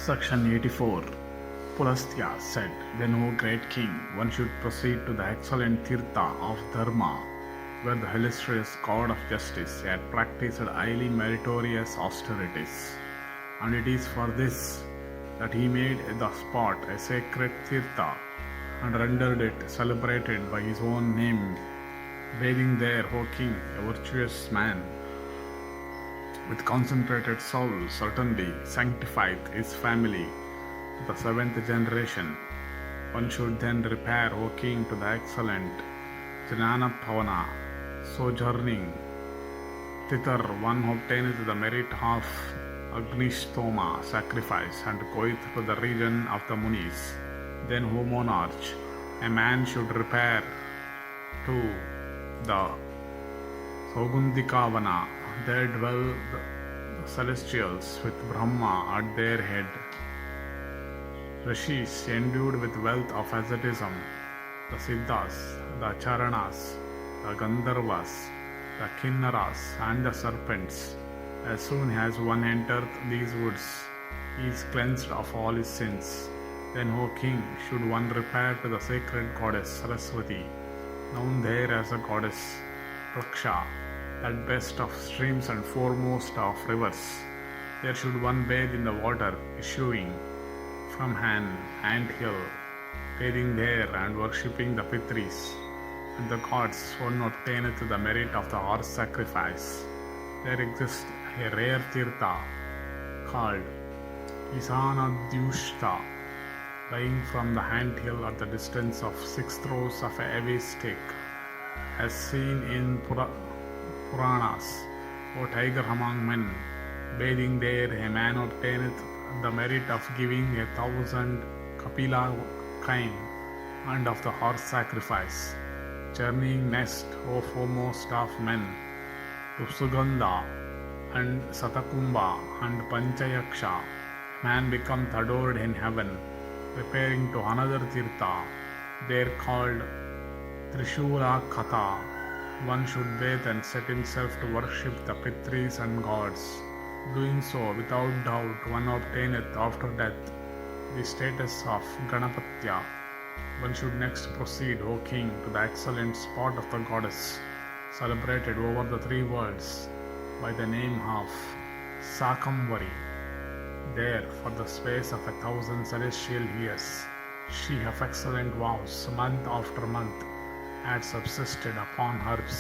Section 84. Pulastya said, "Then, O great king, one should proceed to the excellent Tirtha of Dharma, where the illustrious god of justice had practiced highly meritorious austerities. And it is for this that he made the spot a sacred Tirtha and rendered it celebrated by his own name. Bathing there, O king, a virtuous man with concentrated soul certainly sanctifieth his family to the seventh generation. One should then repair, O king, to the excellent Vana sojourning thither one obtaineth the merit of Agnishtoma sacrifice and goeth to the region of the Munis. Then, O monarch, a man should repair to the Vana. There dwell the celestials with Brahma at their head, rishis endued with wealth of asceticism, the Siddhas, the Charanas, the Gandharvas, the Kinnaras, and the serpents. As soon as one entereth these woods, he is cleansed of all his sins. Then, O king, should one repair to the sacred goddess Saraswati, known there as the goddess Praksha, that best of streams and foremost of rivers. There should one bathe in the water issuing from an ant hill, bathing there and worshipping the Pitris and the gods. One obtaineth the merit of the horse sacrifice. There exists a rare Tirtha called Isanadyushta, lying from the ant hill at the distance of 6 throws of a heavy stick, as seen in Puranas. O tiger among men, bathing there, a man obtaineth the merit of giving 1,000 Kapila kine and of the horse sacrifice. Journeying next, O foremost of men, to Sugandha and Satakumbha and Panchayaksha, man becometh adored in heaven. Repairing to another Tirtha, there called Trishula Katha, one should bathe and set himself to worship the Pitris and gods. Doing so, without doubt, one obtaineth after death the status of Ganapatya. One should next proceed, O king, to the excellent spot of the goddess, celebrated over the 3 worlds by the name of Sakambari. There, for the space of 1,000 celestial years, she of excellent vows, month after month, had subsisted upon herbs.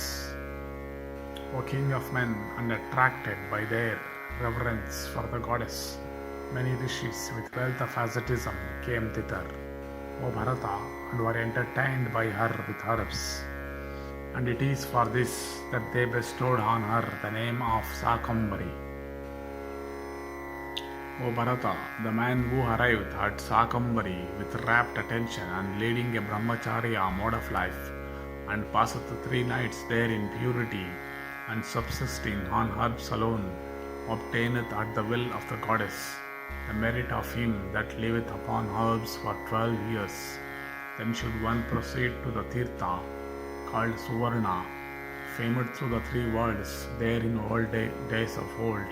O king of men, and attracted by their reverence for the goddess, many rishis with wealth of asceticism came thither, O Bharata, and were entertained by her with herbs. And it is for this that they bestowed on her the name of Sakambari. O Bharata, the man who arrived at Sakambari with rapt attention and leading a brahmacharya mode of life, and passeth 3 nights there in purity, and subsisting on herbs alone, obtaineth at the will of the goddess the merit of him that liveth upon herbs for 12 years. Then should one proceed to the Tirtha called Suvarna, famed through the 3 worlds. There in old days of old,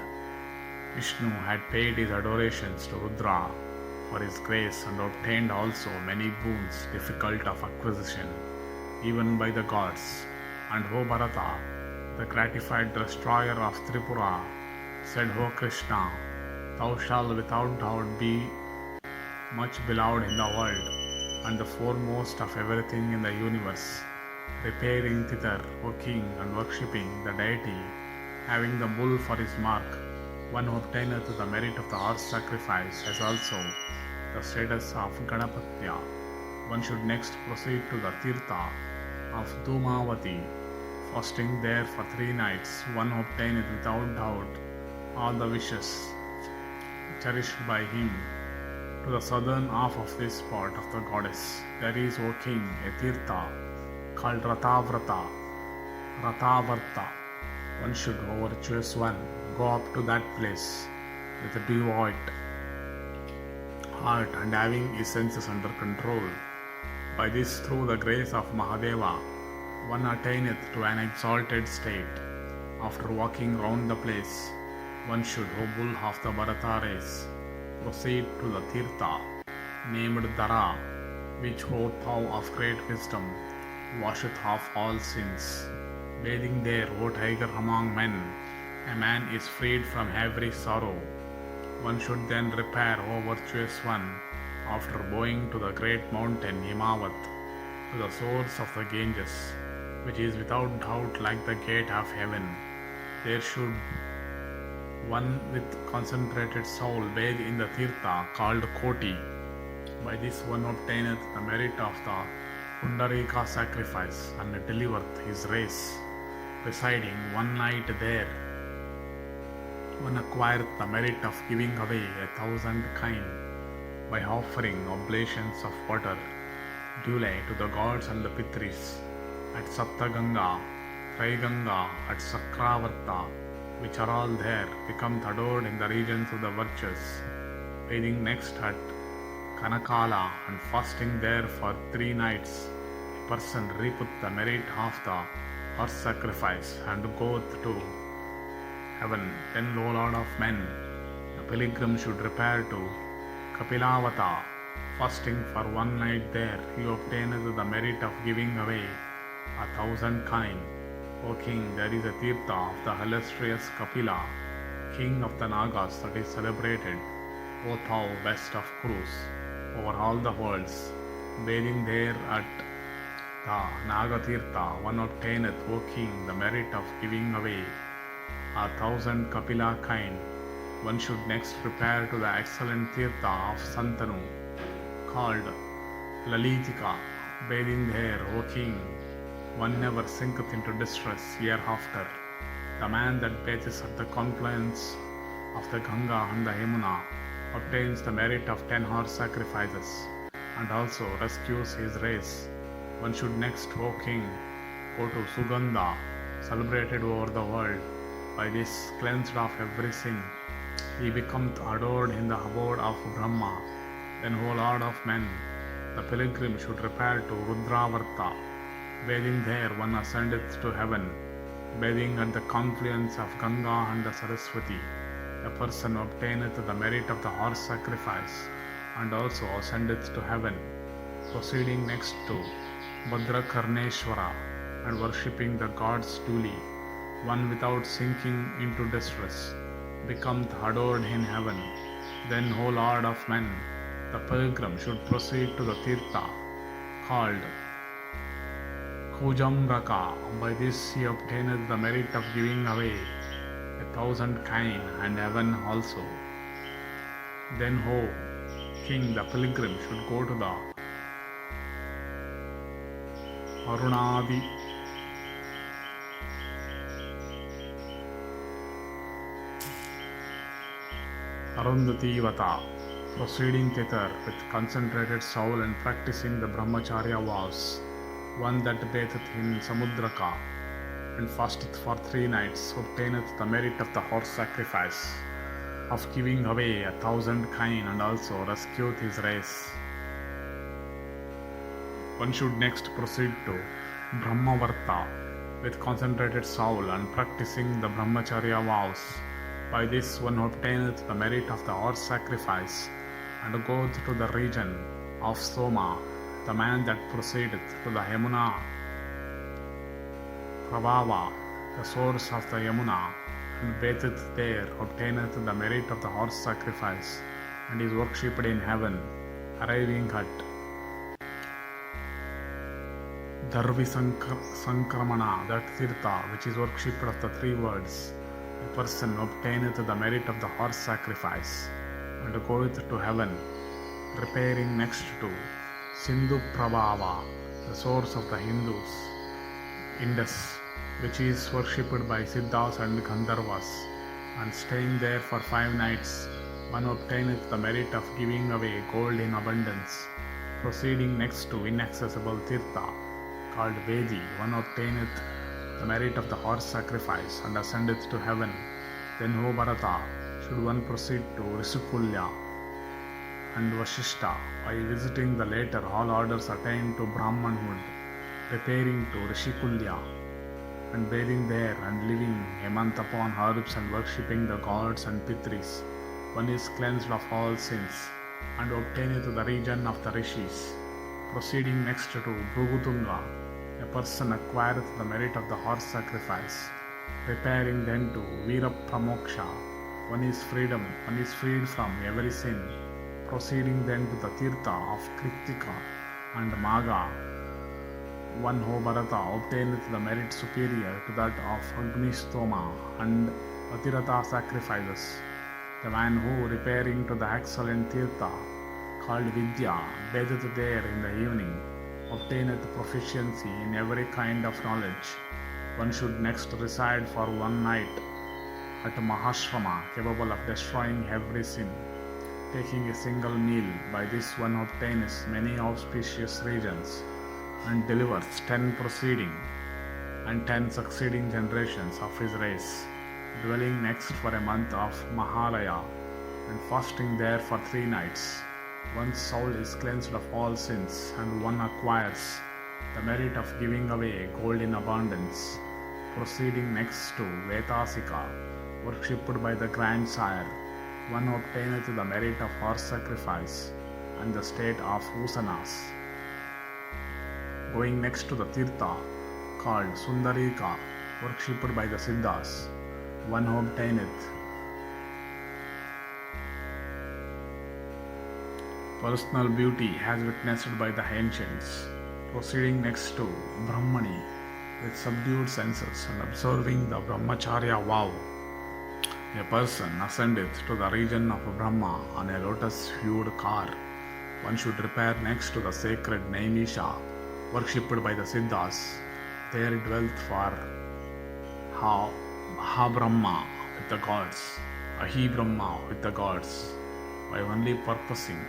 Vishnu had paid his adorations to Rudra for his grace, and obtained also many boons difficult of acquisition, even by the gods. And O Bharata, the gratified destroyer of Tripura, said, O Krishna, thou shalt without doubt be much beloved in the world, and the foremost of everything in the universe. Repairing thither, O king, and worshipping the deity, having the bull for his mark, one obtaineth the merit of the horse sacrifice, as also the status of Ganapatya. One should next proceed to the Tirtha of Dhumavati. Fasting there for 3 nights, one obtaineth without doubt all the wishes cherished by him. To the southern half of this spot of the goddess, there is, O king, a Tirtha called Rathavarta. One should, O virtuous one, go up to that place with a devout heart and having his senses under control. By this, through the grace of Mahadeva, one attaineth to an exalted state. After walking round the place, one should, O bull of the Bharata race, proceed to the Tirtha, named Dara, which, O thou of great wisdom, washeth off all sins. Bathing there, O tiger among men, a man is freed from every sorrow. One should then repair, O virtuous one, after going to the great mountain Himavat, to the source of the Ganges, which is without doubt like the gate of heaven. There should one with concentrated soul bathe in the Tirtha called Koti. By this one obtaineth the merit of the Pundarika sacrifice and delivereth his race. Residing one night there, one acquireth the merit of giving away 1,000 kine by offering oblations of water duly to the gods and the Pitris at Saptaganga, Traiganga, at Sakravarta, which are all there, become adored in the regions of the virtuous. Bathing next at Kanakala and fasting there for 3 nights, a person reapeth the merit of the horse sacrifice and goeth to heaven. Then, O Lord of men, the pilgrim should repair to Kapilavata. Fasting for 1 night there, he obtaineth the merit of giving away 1,000 kine. O king, there is a Tirtha of the illustrious Kapila, king of the Nagas, that is celebrated, O thou best of Kurus, over all the worlds. Bathing there at the Nagatirtha, one obtaineth, O king, the merit of giving away 1,000 Kapila kine. One should next repair to the excellent Tirtha of Santanu, called Lalitika. Bathing there, O king, one never sinketh into distress hereafter. The man that bathes at the confluence of the Ganga and the Yamuna obtains the merit of 10 horse sacrifices and also rescues his race. One should next, O king, go to Sugandha, celebrated over the world. By this, cleansed of every sin, he becometh adored in the abode of Brahma. Then, O Lord of men, the pilgrim should repair to Rudravarta. Bathing there, one ascendeth to heaven. Bathing at the confluence of Ganga and the Saraswati, a person obtaineth the merit of the horse sacrifice and also ascendeth to heaven. Proceeding next to Bhadrakarneshwara and worshipping the gods duly, one without sinking into distress becometh adored in heaven. Then, O Lord of men, the pilgrim should proceed to the Tirtha called Kujamraka. By this he obtaineth the merit of giving away 1,000 kine and heaven also. Then, O king, the pilgrim should go to the Arunadi Arundhativata, proceeding thither with concentrated soul and practicing the brahmacharya vows. One that batheth in Samudraka and fasteth for 3 nights obtaineth the merit of the horse sacrifice, of giving away 1,000 kine and also rescueth his race. One should next proceed to Brahmavarta with concentrated soul and practicing the brahmacharya vows. By this one obtaineth the merit of the horse sacrifice and goeth to the region of Soma. The man that proceedeth to the Yamuna Prabhava, the source of the Yamuna, and batheth there, obtaineth the merit of the horse sacrifice and is worshipped in heaven. Arriving at Dharvi Sankramana, that Tirtha which is worshipped of the 3 words, a person obtaineth the merit of the horse sacrifice and goeth to heaven. Repairing next to Sindhu Prabhava, the source of the Hindus, Indus, which is worshipped by Siddhas and Gandharvas, and staying there for 5 nights, one obtaineth the merit of giving away gold in abundance. Proceeding next to inaccessible Tirtha, called Vedi, one obtaineth the merit of the horse sacrifice and ascendeth to heaven. Then, O Bharata, should one proceed to Risikulya and Vashishta. By visiting the latter, all orders attain to Brahmanhood. Repairing to Rishikulya and bathing there and living a month upon herbs and worshipping the gods and Pitris, one is cleansed of all sins and obtaineth the region of the rishis. Proceeding next to Bhrugutunga, a person acquireth the merit of the horse sacrifice. Repairing then to Virapramoksha, one is freed from every sin. Proceeding then to the Tirtha of Kritika and Maga, one who Bharata obtaineth the merit superior to that of Agnistoma and Atirata sacrifices. The man who, repairing to the excellent Tirtha called Vidya, batheth there in the evening, obtaineth proficiency in every kind of knowledge. One should next reside for one night at Mahashrama, capable of destroying every sin. Taking a single meal, by this one obtains many auspicious regions and delivers 10 preceding and 10 succeeding generations of his race. Dwelling next for a month of Mahalaya and fasting there for 3 nights. One's soul is cleansed of all sins and one acquires the merit of giving away gold in abundance. Proceeding next to Vetasika, worshipped by the grandsire, one obtaineth the merit of horse sacrifice and the state of Usanas. Going next to the Tirtha called Sundarika, worshipped by the Siddhas, one who obtaineth personal beauty as witnessed by the ancients. Proceeding next to Brahmani with subdued senses and observing the Brahmacharya vow, a person ascendeth to the region of Brahma on a lotus-hued car. One should repair next to the sacred Naimisha, worshipped by the Siddhas. There dwelt for Ha-Brahma with the gods, Ahi-Brahma with the gods, by only purposing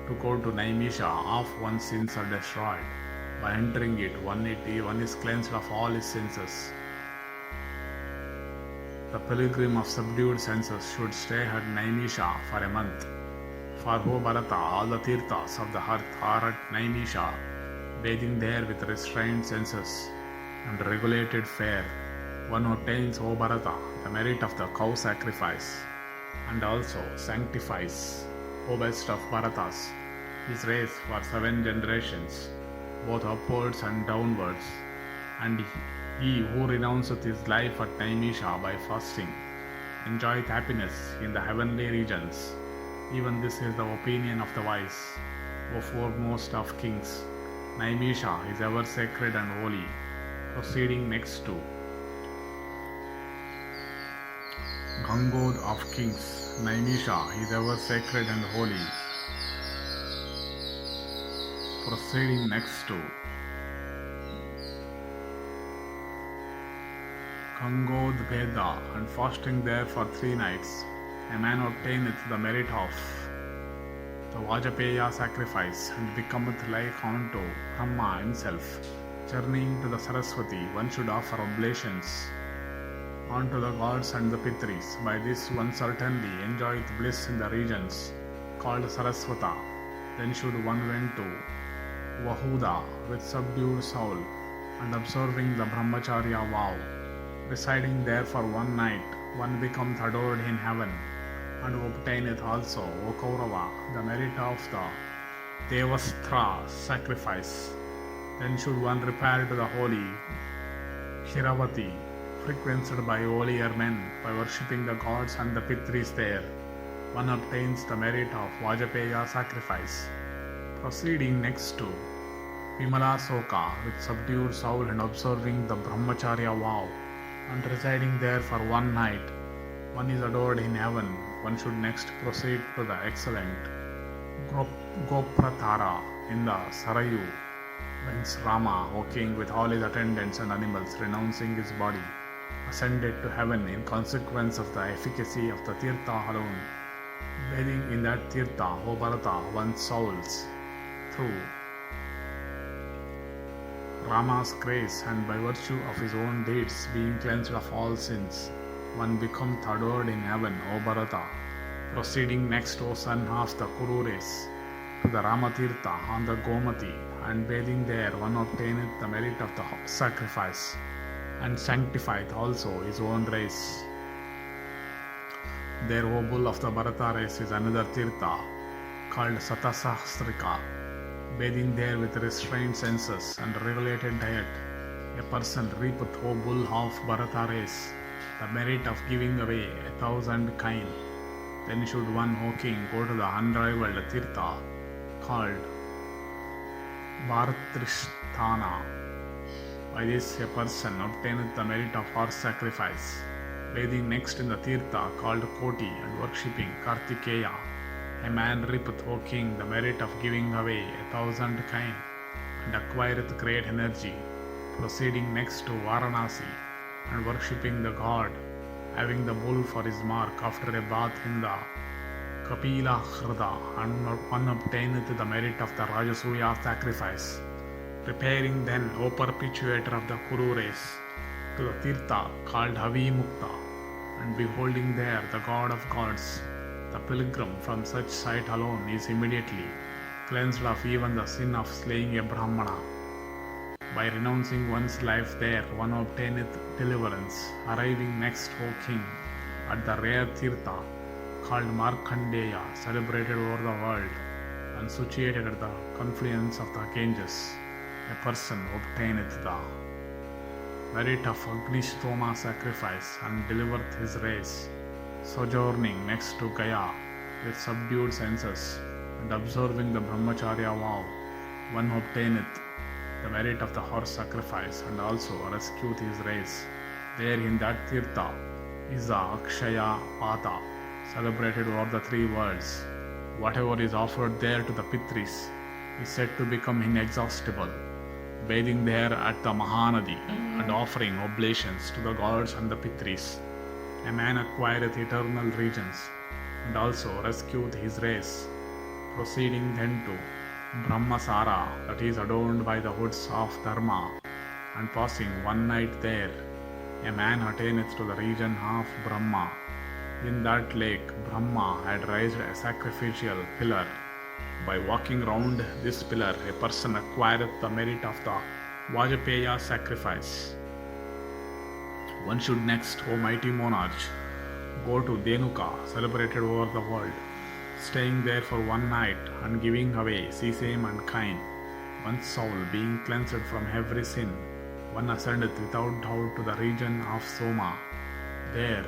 to go to Naimisha, half one's sins are destroyed. By entering it, one is cleansed of all his senses. The pilgrim of subdued senses should stay at Naimisha for a month. For O Bharata, all the Tirthas of the earth are at Naimisha, bathing there with restrained senses and regulated fare. One obtains, O Bharata, the merit of the cow sacrifice and also sanctifies, O best of Bharatas, his race for 7 generations, both upwards and downwards. And he who renounceth his life at Naimisha by fasting enjoyeth happiness in the heavenly regions. Even this is the opinion of the wise, O foremost of kings. Naimisha is ever sacred and holy. Proceeding next to Gangod of kings, Naimisha is ever sacred and holy. Proceeding next to Gangod Veda and fasting there for 3 nights, a man obtaineth the merit of the Vajapeya sacrifice and becometh like unto Brahma himself. Journeying to the Saraswati, one should offer oblations unto the gods and the Pitris. By this one certainly enjoyeth bliss in the regions called Saraswata. Then should one went to Vahuda with subdued soul and observing the Brahmacharya vow. Residing there for 1 night, one becomes adored in heaven and obtaineth also, O Kaurava, the merit of the Devastra sacrifice. Then should one repair to the holy Shiravati, frequented by holier men, by worshipping the gods and the Pitris there. One obtains the merit of Vajapeya sacrifice. Proceeding next to Vimala Soka with subdued soul and observing the Brahmacharya vow and residing there for 1 night, one is adored in heaven. One should next proceed to the excellent Gopratara in the Sarayu, whence Rama, O king, with all his attendants and animals, renouncing his body, ascended to heaven in consequence of the efficacy of the Tirtha alone. Bathing in that Tirtha, O Bharata, one's souls through Rama's grace and by virtue of his own deeds being cleansed of all sins, one becomes adored in heaven, O Bharata. Proceeding next, O son of the Kuru race, to the Ramatirtha on the Gomati, and bathing there one obtaineth the merit of the sacrifice, and sanctifieth also his own race. There, O bull of the Bharata race, is another Tirtha called Satasahasrika. Bathing there with restrained senses and regulated diet, a person reapeth, O bull of Bharata race, the merit of giving away 1,000 kine. Then should one, O king, go to the unrivaled Tirtha called Bharatristhana. By this a person obtaineth the merit of horse sacrifice. Bathing next in the Tirtha called Koti and worshipping Kartikeya, a man reapeth, O king, the merit of giving away 1,000 kine and acquireth great energy. Proceeding next to Varanasi and worshipping the god, having the bull for his mark after a bath in the Kapila Hrda, and one obtaineth the merit of the Rajasuya sacrifice. Repairing then, O perpetuator of the Kuru race, to the Tirtha called Havimukta, and beholding there the god of gods, the pilgrim from such sight alone is immediately cleansed of even the sin of slaying a Brahmana. By renouncing one's life there, one obtaineth deliverance. Arriving next, O king, at the rare Tirtha called Markandeya, celebrated over the world and situated at the confluence of the Ganges, a person obtaineth the merit of Agnistoma sacrifice and delivereth his race. Sojourning next to Gaya with subdued senses and observing the Brahmacharya vow, one obtaineth the merit of the horse sacrifice and also rescueth his race. There in that Tirtha is the Akshaya Pata, celebrated over the three worlds. Whatever is offered there to the Pitris is said to become inexhaustible. Bathing there at the Mahanadi and offering oblations to the gods and the Pitris, a man acquireth eternal regions and also rescueth his race. Proceeding then to Brahmasara, that is adorned by the hoods of Dharma, and passing one night there, a man attaineth to the region of Brahma. In that lake, Brahma had raised a sacrificial pillar. By walking round this pillar, a person acquireth the merit of the Vajapeya sacrifice. One should next, O mighty monarch, go to Denuka, celebrated over the world, staying there for one night and giving away sesame and kine. One's soul being cleansed from every sin, one ascendeth without doubt to the region of Soma. There,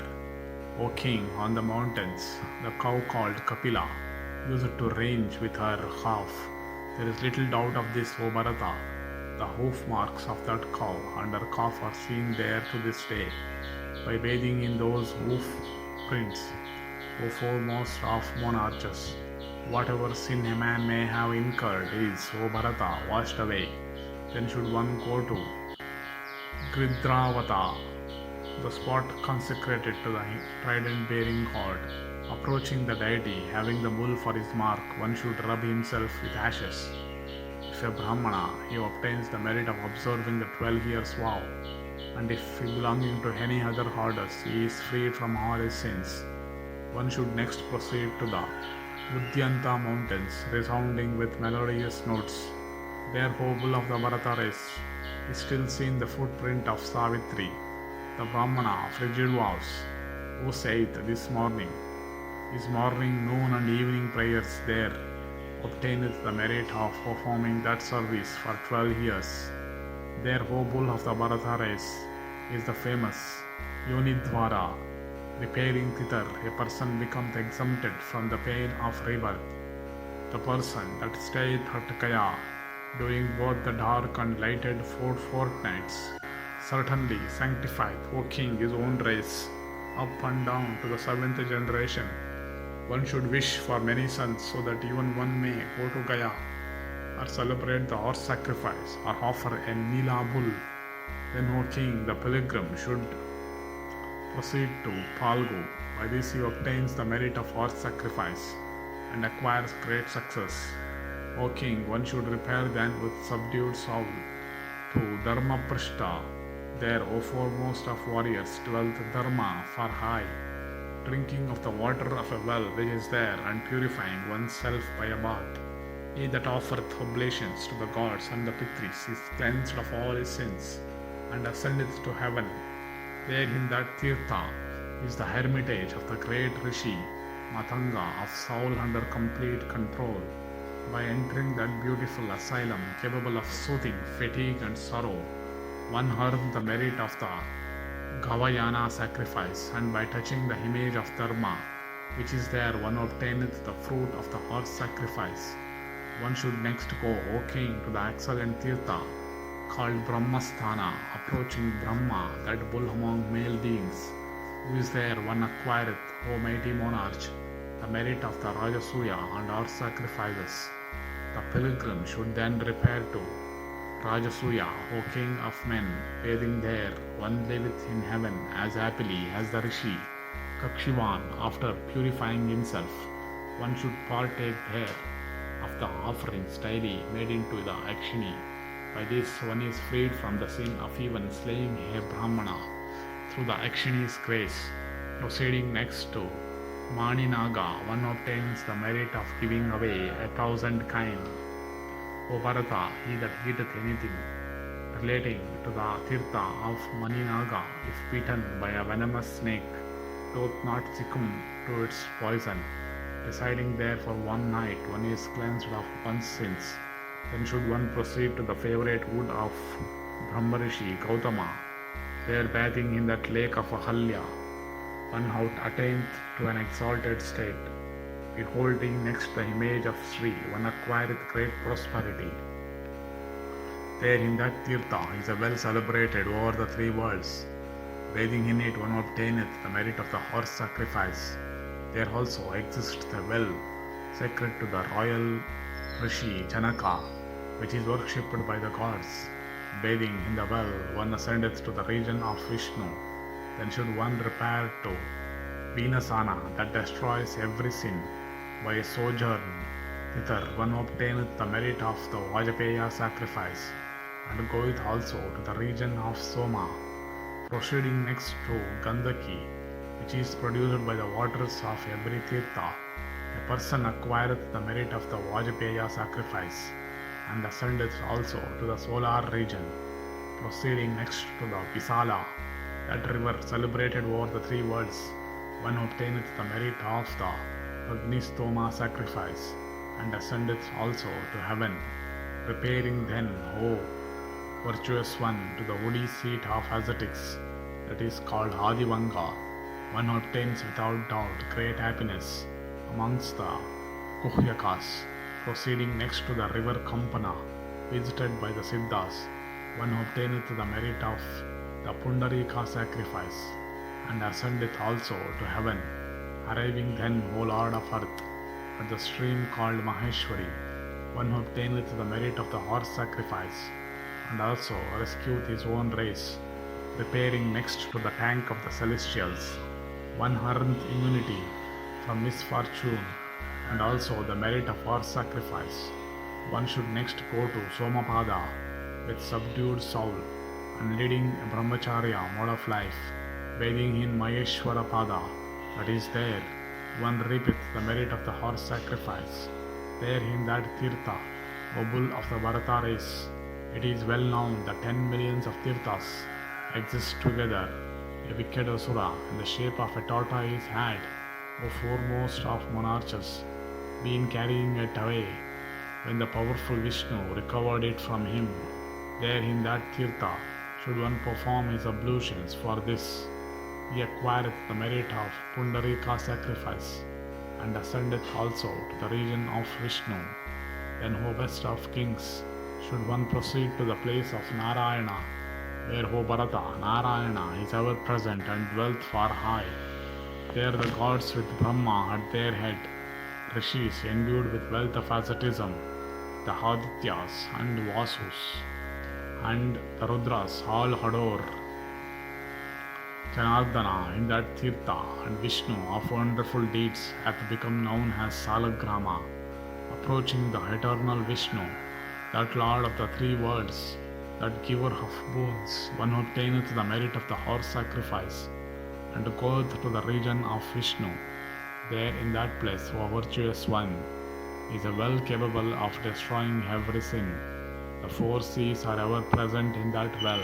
O king, on the mountains, the cow called Kapila used to range with her calf. There is little doubt of this, O Bharata. The hoof marks of that cow and her calf are seen there to this day. By bathing in those hoof prints, O foremost of monarchs, whatever sin a man may have incurred is, O Bharata, washed away. Then should one go to Gridravata, the spot consecrated to the trident-bearing god. Approaching the deity, having the bull for his mark, one should rub himself with ashes. If a Brahmana, he obtains the merit of observing the 12 years vow, and if belonging to any other orders, he is freed from all his sins. One should next proceed to the Udyanta mountains, resounding with melodious notes. There, O bull of the Bharata race, is still seen the footprint of Savitri, the Brahmana of rigid vows, who saith this morning, his morning, noon, and evening prayers there obtaineth the merit of performing that service for 12 years. There, O bull of the Bharata race, is the famous Yonidvara. Repairing thither, a person becomes exempted from the pain of rebirth. The person that stayeth at Kaya, doing both the dark and lighted fortnights, certainly sanctifieth, O king, his own race, up and down to the 7th generation. One should wish for many sons so that even one may go to Gaya or celebrate the horse sacrifice or offer a Nila bull. Then, O king, the pilgrim should proceed to Palgu. By this he obtains the merit of horse sacrifice and acquires great success. O king, one should repair then with subdued soul to Dharmaprishta. There, O foremost of warriors, dwelleth Dharma for high, drinking of the water of a well which is there and purifying oneself by a bath. He that offereth oblations to the gods and the Pitris is cleansed of all his sins and ascendeth to heaven. There in that Tirtha is the hermitage of the great Rishi Matanga of soul under complete control. By entering that beautiful asylum capable of soothing fatigue and sorrow, one earned the merit of the Gavayana sacrifice, and by touching the image of Dharma, which is there, one obtaineth the fruit of the horse sacrifice. One should next go, O king, to the excellent Tirtha called Brahmasthana, approaching Brahma, that bull among male beings. Who is there, one acquireth, O mighty monarch, the merit of the Rajasuya and horse sacrifices. The pilgrim should then repair to Rajasuya, O king of men, bathing there, one liveth in heaven as happily as the Rishi Kakshivan. After purifying himself, one should partake there of the offerings daily made into the Akshini. By this, one is freed from the sin of even slaying a Brahmana through the Akshini's grace. Proceeding next to Maninaga, one obtains the merit of giving away 1,000 kine. O Bharata, he that eateth anything relating to the Tirtha of Maninaga, if beaten by a venomous snake, doth not succumb to its poison. Residing there for one night, one is cleansed of one's sins. Then should one proceed to the favorite wood of Brahmarishi Gautama. There bathing in that lake of Ahalya, one attaineth to an exalted state. Beholding next the image of Sri, one acquireth great prosperity. There in that Tirtha is a well celebrated over the three worlds. Bathing in it, one obtaineth the merit of the horse sacrifice. There also exists a well sacred to the royal Rishi Janaka, which is worshipped by the gods. Bathing in the well, one ascendeth to the region of Vishnu. Then should one repair to Vinasana, that destroys every sin. By a sojourn thither, one obtaineth the merit of the Vajapeya sacrifice, and goeth also to the region of Soma. Proceeding next to Gandaki, which is produced by the waters of every Tirtha, a person acquireth the merit of the Vajapeya sacrifice, and ascendeth also to the solar region. Proceeding next to the Visala, that river celebrated over the three worlds, one obtaineth the merit of the Agnistoma sacrifice, and ascendeth also to heaven. Repairing then, O virtuous one, to the woody seat of ascetics, that is called Adivanga, one obtains without doubt great happiness amongst the Kuhyakas. Proceeding next to the river Kampana, visited by the Siddhas, one obtaineth the merit of the Pundarika sacrifice, and ascendeth also to heaven. Arriving then, O Lord of earth, at the stream called Maheshwari, one obtaineth the merit of the horse sacrifice, and also rescueth his own race. Repairing next to the tank of the celestials, one earneth immunity from misfortune, and also the merit of horse sacrifice. One should next go to Somapada with subdued soul, and leading a brahmacharya mode of life, bathing in Maheshwara Pada, that is there, one reapeth the merit of the horse sacrifice. There in that Tirtha, O bull of the Bharata race, it is well known that 10 millions of Tirthas exist together. A wicked Asura in the shape of a tortoise had, O foremost of monarchs, been carrying it away, when the powerful Vishnu recovered it from him. There in that Tirtha should one perform his ablutions. For this he acquireth the merit of Pundarika sacrifice, and ascendeth also to the region of Vishnu. Then, O best of kings, should one proceed to the place of Narayana, where, O Bharata, Narayana is ever present and dwelleth far high. There the gods with Brahma at their head, Rishis endued with wealth of asceticism, the Adityas and Vasus, and the Rudras all adore Janardana in that Tirtha, and Vishnu of wonderful deeds hath become known as Salagrama. Approaching the eternal Vishnu, that Lord of the three worlds, that giver of boons, one obtaineth the merit of the horse sacrifice, and goeth to the region of Vishnu. There in that place, O virtuous one, is a well capable of destroying every sin. The four seas are ever present in that well.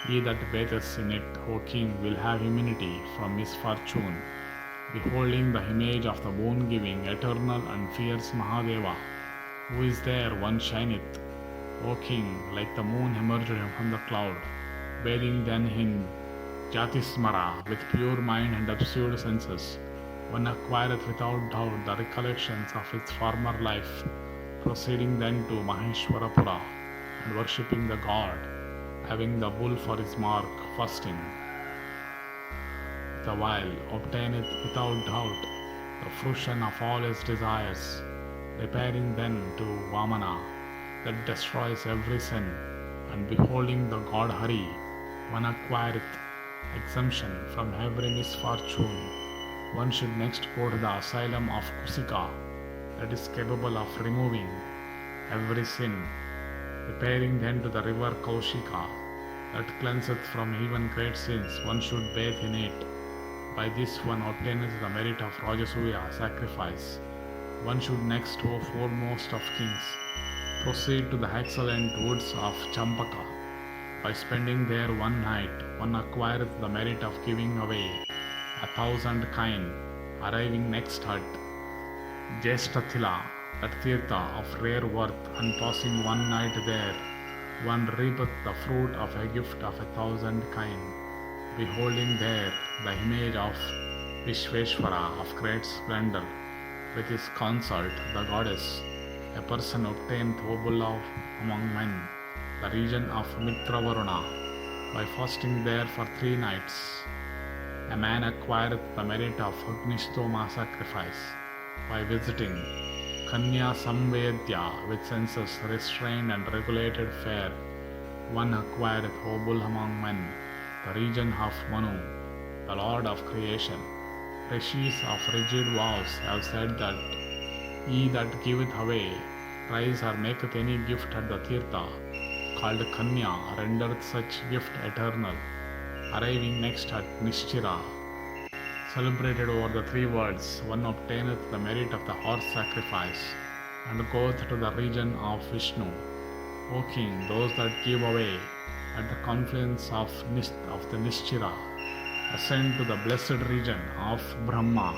He that batheth in it, O king, will have immunity from misfortune. Beholding the image of the boon-giving, eternal and fierce Mahadeva, who is there one shineth, O king, like the moon emerged from the cloud. Bathing then in Jatismara, with pure mind and absolute senses, one acquireth without doubt the recollections of its former life, proceeding then to Maheshwarapura, and worshipping the god, having the bull for his mark, fasting. The while obtaineth without doubt the fruition of all his desires, repairing then to Vamana, that destroys every sin, and beholding the god Hari, one acquireth exemption from every misfortune. One should next go to the asylum of Kusika, that is capable of removing every sin, repairing then to the river Kaushika, that cleanseth from even great sins. One should bathe in it. By this one obtaineth the merit of Rajasuya sacrifice. One should next, O foremost of kings, proceed to the excellent woods of Champaka. By spending there one night, one acquireth the merit of giving away 1,000 kine, arriving next at Jeshtathila, that Tirtha of rare worth, and passing one night there, one reapeth the fruit of a gift of 1,000 kine. Beholding there the image of Vishveshwara of great splendor, with his consort, the goddess, a person obtained O beloved among men, the region of Mitravaruna. By fasting there for 3 nights, a man acquireth the merit of Agnistoma sacrifice. By visiting Kanya Samvedya with senses restrained and regulated fair, one acquireth O bull among men, the region of Manu, the lord of creation. Rishis of rigid vows have said that he that giveth away, tries or maketh any gift at the Tirtha, called Kanya, rendereth such gift eternal. Arriving next at Nishchira, celebrated over the 3 worlds, one obtaineth the merit of the horse sacrifice, and goeth to the region of Vishnu. O king, those that give away at the confluence of the Nishchira ascend to the blessed region of Brahma.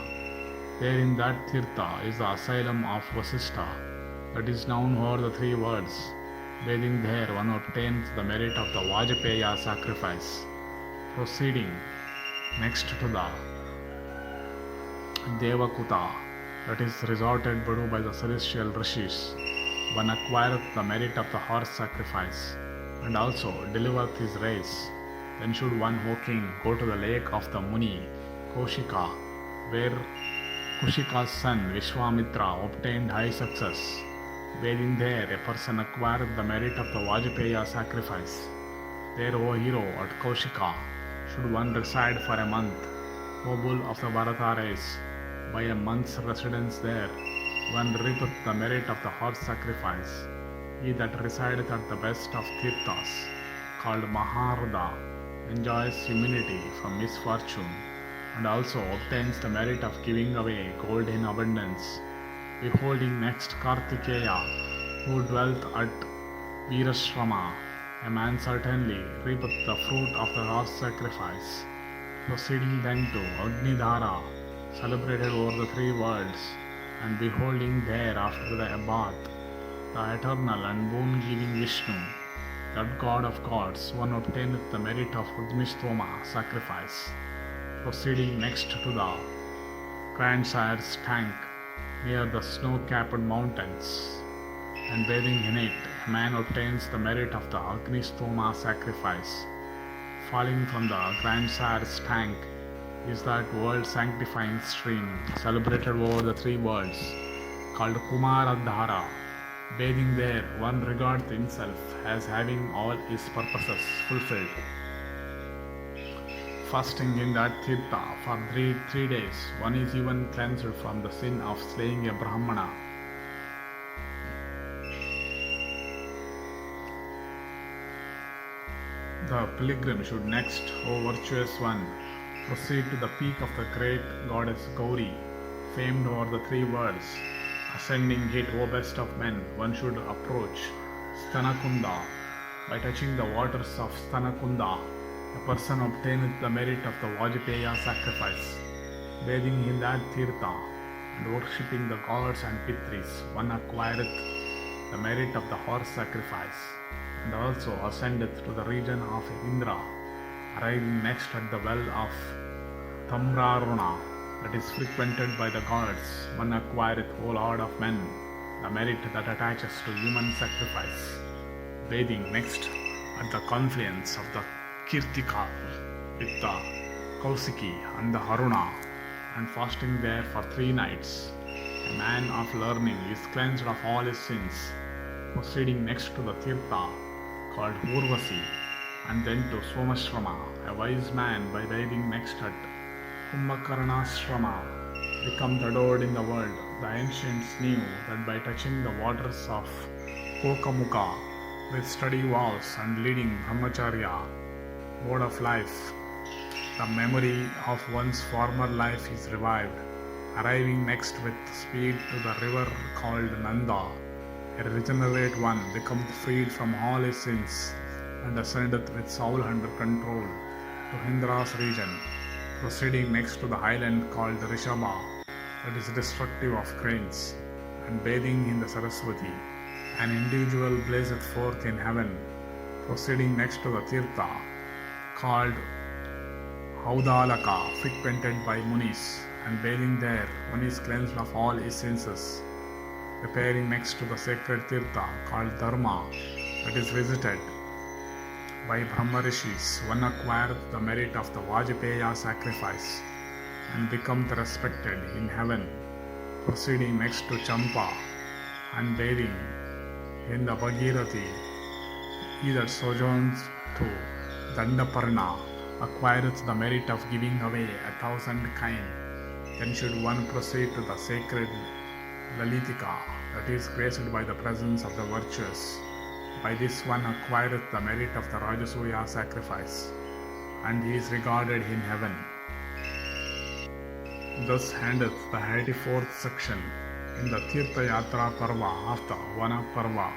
There in that Tirtha is the asylum of Vasishtha, that is known over the 3 worlds. Bathing there, one obtains the merit of the Vajapeya sacrifice. Proceeding next to the Devakuta, that is resorted to by the celestial rishis, one acquireth the merit of the horse sacrifice, and also delivereth his race. Then should one, O king, go to the lake of the Muni, Kaushika, where Kushika's son Vishwamitra obtained high success. Bathing there, a person acquireth the merit of the Vajapeya sacrifice. There, O hero, at Kaushika, should one reside for a month, O bull of the Bharata race. By a month's residence there, one reapeth the merit of the horse sacrifice. He that resideth at the best of Tirthas, called Mahabharata, enjoys immunity from misfortune, and also obtains the merit of giving away gold in abundance. Beholding next Kartikeya, who dwelt at Virashrama, a man certainly reapeth the fruit of the horse sacrifice. Proceeding then to Agnidhara, celebrated over the 3 worlds, and beholding there after the bath the eternal and boon-giving Vishnu, that god of gods, one obtaineth the merit of Agnisthoma sacrifice. Proceeding next to the Grandsire's tank near the snow-capped mountains, and bathing in it, a man obtains the merit of the Agnisthoma sacrifice. Falling from the Grandsire's tank is that world-sanctifying stream, celebrated over the 3 worlds, called Kumaradhara. Bathing there, one regards himself as having all his purposes fulfilled. Fasting in that Tirtha for 3 days, one is even cleansed from the sin of slaying a Brahmana. The pilgrim should next, O virtuous one, proceed to the peak of the great goddess Gauri, famed over the 3 worlds. Ascending it, O best of men, one should approach Stanakunda, By touching the waters of Stanakunda, a person obtaineth the merit of the Vajpaya sacrifice. Bathing in that Tirtha and worshipping the gods and Pitris, one acquireth the merit of the horse sacrifice, and also ascendeth to the region of Indra, arriving next at the well of Tamraruna, that is frequented by the gods. One acquireth, O Lord of men, the merit that attaches to human sacrifice. Bathing next at the confluence of the Kirtika with the Kausiki and the Haruna, and fasting there for 3 nights, a man of learning is cleansed of all his sins, proceeding next to the Tirtha called Urvasi, and then to Somashrama, a wise man by bathing next at Kumbhakarnashrama becomes adored in the world. The ancients knew that by touching the waters of Kokamukha with steady vows and leading brahmacharya mode of life, the memory of one's former life is revived. Arriving next with speed to the river called Nanda, a regenerate one becomes freed from all his sins and ascendeth with soul under control to Indra's region, proceeding next to the highland called Rishabha, that is destructive of cranes, and bathing in the Saraswati. An individual blazeth forth in heaven, proceeding next to the Tirtha called Haudalaka, frequented by Munis, and bathing there, one is cleansed of all his senses. Repairing next to the sacred Tirtha called Dharma, that is visited by Brahma Rishis, one acquires the merit of the Vajpaya sacrifice and becomes respected in heaven. Proceeding next to Champa and bathing in the Bhagirathi, he that sojourns to Dandaparna acquireth the merit of giving away 1,000 kine. Then should one proceed to the sacred Lalitika, that is graced by the presence of the virtuous. By this one acquireth the merit of the Rajasuya sacrifice, and he is regarded in heaven. Thus endeth the 84th section in the Tirtha-yatra Parva of the Vana Parva.